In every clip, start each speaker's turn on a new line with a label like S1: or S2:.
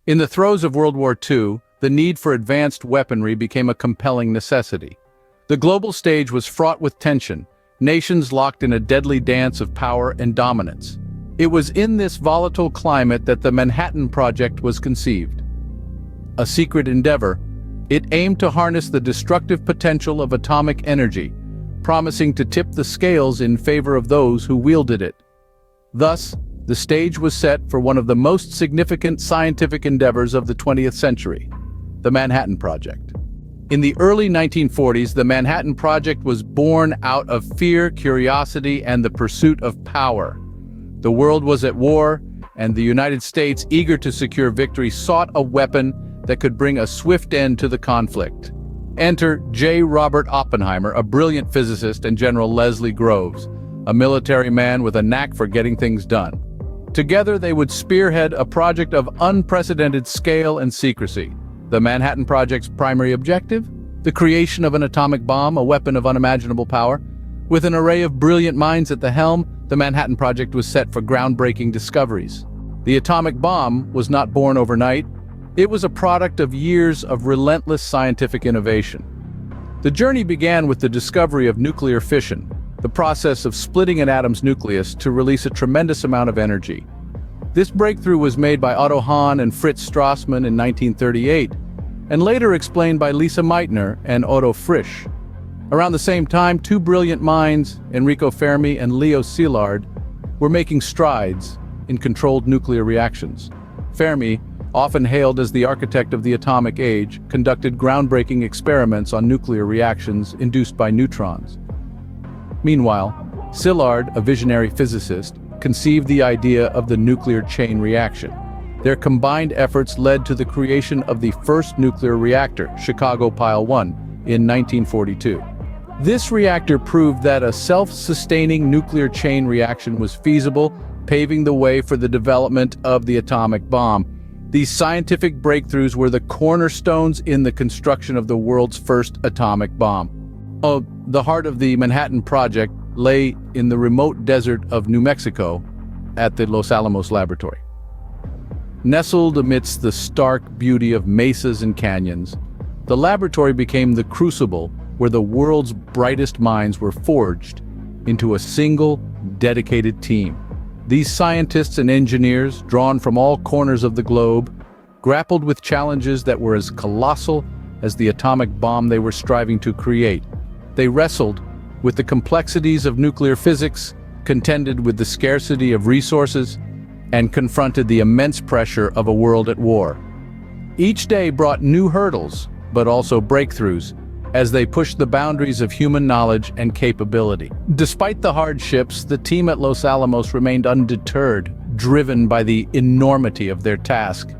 S1: In the throes of World War II, the need for advanced weaponry became a compelling necessity. The global stage was fraught with tension, nations locked in a deadly dance of power and dominance. It was in this volatile climate that the Manhattan Project was conceived. A secret endeavor, it aimed to harness the destructive potential of atomic energy, promising to tip the scales in favor of those who wielded it. Thus, the stage was set for one of the most significant scientific endeavors of the 20th century, the Manhattan Project. In the early 1940s, the Manhattan Project was born out of fear, curiosity, and the pursuit of power. The world was at war, and the United States, eager to secure victory, sought a weapon that could bring a swift end to the conflict. Enter J. Robert Oppenheimer, a brilliant physicist, and General Leslie Groves, a military man with a knack for getting things done. Together, they would spearhead a project of unprecedented scale and secrecy. The Manhattan Project's primary objective? The creation of an atomic bomb, a weapon of unimaginable power. With an array of brilliant minds at the helm, the Manhattan Project was set for groundbreaking discoveries. The atomic bomb was not born overnight. It was a product of years of relentless scientific innovation. The journey began with the discovery of nuclear fission, the process of splitting an atom's nucleus to release a tremendous amount of energy. This breakthrough was made by Otto Hahn and Fritz Strassmann in 1938, and later explained by Lisa Meitner and Otto Frisch. Around the same time, two brilliant minds, Enrico Fermi and Leo Szilard, were making strides in controlled nuclear reactions. Fermi, often hailed as the architect of the atomic age, conducted groundbreaking experiments on nuclear reactions induced by neutrons. Meanwhile, Szilard, a visionary physicist, conceived the idea of the nuclear chain reaction. Their combined efforts led to the creation of the first nuclear reactor, Chicago Pile 1, in 1942. This reactor proved that a self-sustaining nuclear chain reaction was feasible, paving the way for the development of the atomic bomb. These scientific breakthroughs were the cornerstones in the construction of the world's first atomic bomb. The heart of the Manhattan Project lay in the remote desert of New Mexico at the Los Alamos laboratory. Nestled amidst the stark beauty of mesas and canyons, the laboratory became the crucible where the world's brightest minds were forged into a single, dedicated team. These scientists and engineers, drawn from all corners of the globe, grappled with challenges that were as colossal as the atomic bomb they were striving to create. They wrestled with the complexities of nuclear physics, contended with the scarcity of resources, and confronted the immense pressure of a world at war. Each day brought new hurdles, but also breakthroughs, as they pushed the boundaries of human knowledge and capability. Despite the hardships, the team at Los Alamos remained undeterred, driven by the enormity of their task.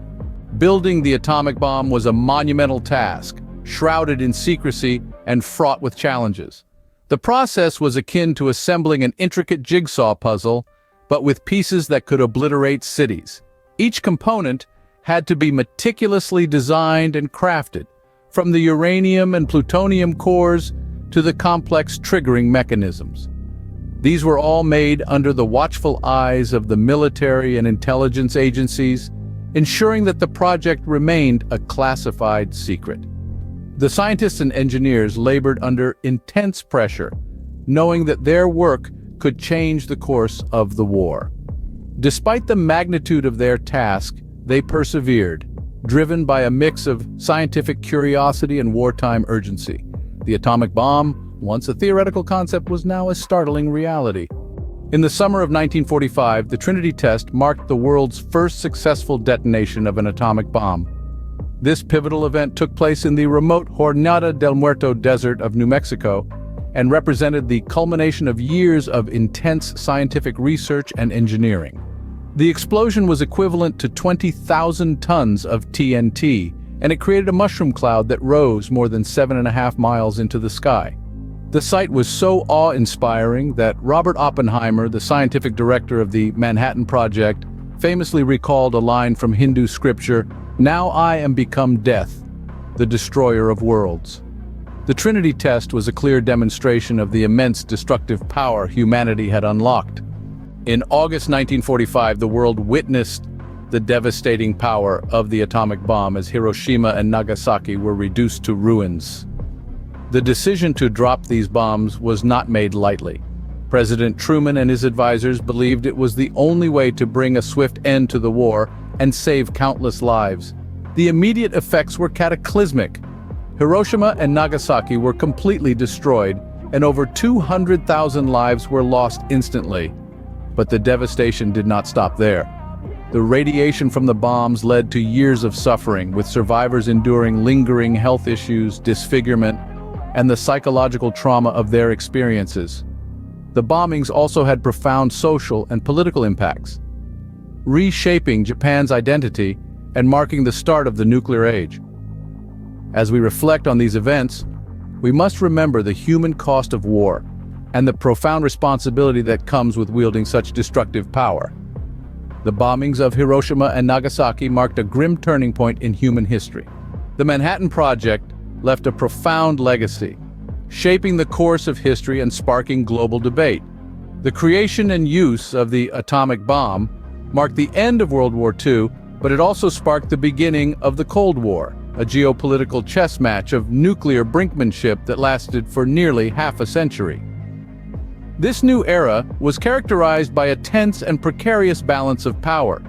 S1: Building the atomic bomb was a monumental task, shrouded in secrecy and fraught with challenges. The process was akin to assembling an intricate jigsaw puzzle, but with pieces that could obliterate cities. Each component had to be meticulously designed and crafted, from the uranium and plutonium cores to the complex triggering mechanisms. These were all made under the watchful eyes of the military and intelligence agencies, ensuring that the project remained a classified secret. The scientists and engineers labored under intense pressure, knowing that their work could change the course of the war. Despite the magnitude of their task, they persevered, driven by a mix of scientific curiosity and wartime urgency. The atomic bomb, once a theoretical concept, was now a startling reality. In the summer of 1945, the Trinity Test marked the world's first successful detonation of an atomic bomb. This pivotal event took place in the remote Jornada del Muerto desert of New Mexico and represented the culmination of years of intense scientific research and engineering. The explosion was equivalent to 20,000 tons of TNT, and it created a mushroom cloud that rose more than 7.5 miles into the sky. The sight was so awe-inspiring that Robert Oppenheimer, the scientific director of the Manhattan Project, famously recalled a line from Hindu scripture, "Now I am become death, the destroyer of worlds." The Trinity Test was a clear demonstration of the immense destructive power humanity had unlocked. In August 1945, the world witnessed the devastating power of the atomic bomb as Hiroshima and Nagasaki were reduced to ruins. The decision to drop these bombs was not made lightly. President Truman and his advisors believed it was the only way to bring a swift end to the war and save countless lives. The immediate effects were cataclysmic. Hiroshima and Nagasaki were completely destroyed, and over 200,000 lives were lost instantly. But the devastation did not stop there. The radiation from the bombs led to years of suffering, with survivors enduring lingering health issues, disfigurement, and the psychological trauma of their experiences. The bombings also had profound social and political impacts, reshaping Japan's identity and marking the start of the nuclear age. As we reflect on these events, we must remember the human cost of war and the profound responsibility that comes with wielding such destructive power. The bombings of Hiroshima and Nagasaki marked a grim turning point in human history. The Manhattan Project left a profound legacy, shaping the course of history and sparking global debate. The creation and use of the atomic bomb marked the end of World War II, but it also sparked the beginning of the Cold War, a geopolitical chess match of nuclear brinkmanship that lasted for nearly half a century. This new era was characterized by a tense and precarious balance of power,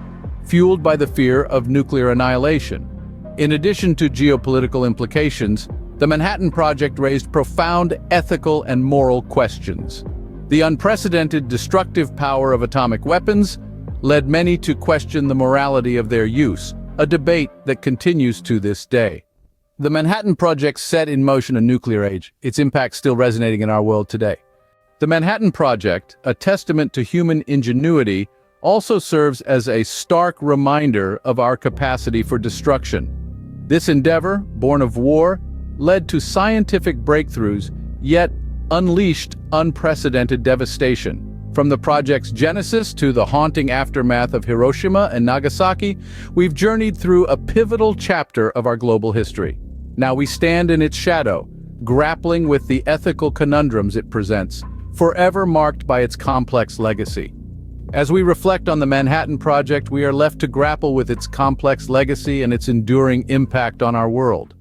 S1: fueled by the fear of nuclear annihilation. In addition to geopolitical implications, the Manhattan Project raised profound ethical and moral questions. The unprecedented destructive power of atomic weapons led many to question the morality of their use, a debate that continues to this day. The Manhattan Project set in motion a nuclear age, its impact still resonating in our world today. The Manhattan Project, a testament to human ingenuity, also serves as a stark reminder of our capacity for destruction. This endeavor, born of war, led to scientific breakthroughs, yet unleashed unprecedented devastation. From the project's genesis to the haunting aftermath of Hiroshima and Nagasaki, we've journeyed through a pivotal chapter of our global history. Now we stand in its shadow, grappling with the ethical conundrums it presents, forever marked by its complex legacy. As we reflect on the Manhattan Project, we are left to grapple with its complex legacy and its enduring impact on our world.